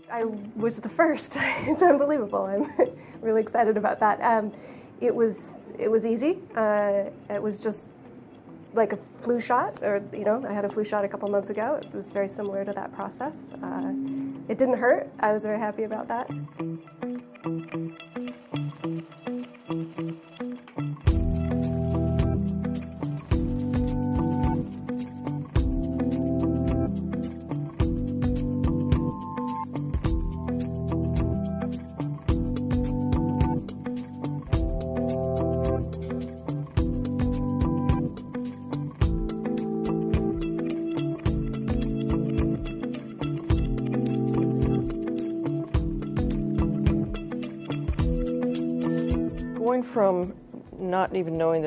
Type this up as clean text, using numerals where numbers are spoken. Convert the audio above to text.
I was the first. It's unbelievable. I'm really excited about that. It was easy. It was just like a flu shot, or I had a flu shot a couple months ago. It was very similar to that process. It didn't hurt. I was very happy about that. Going from not even knowing that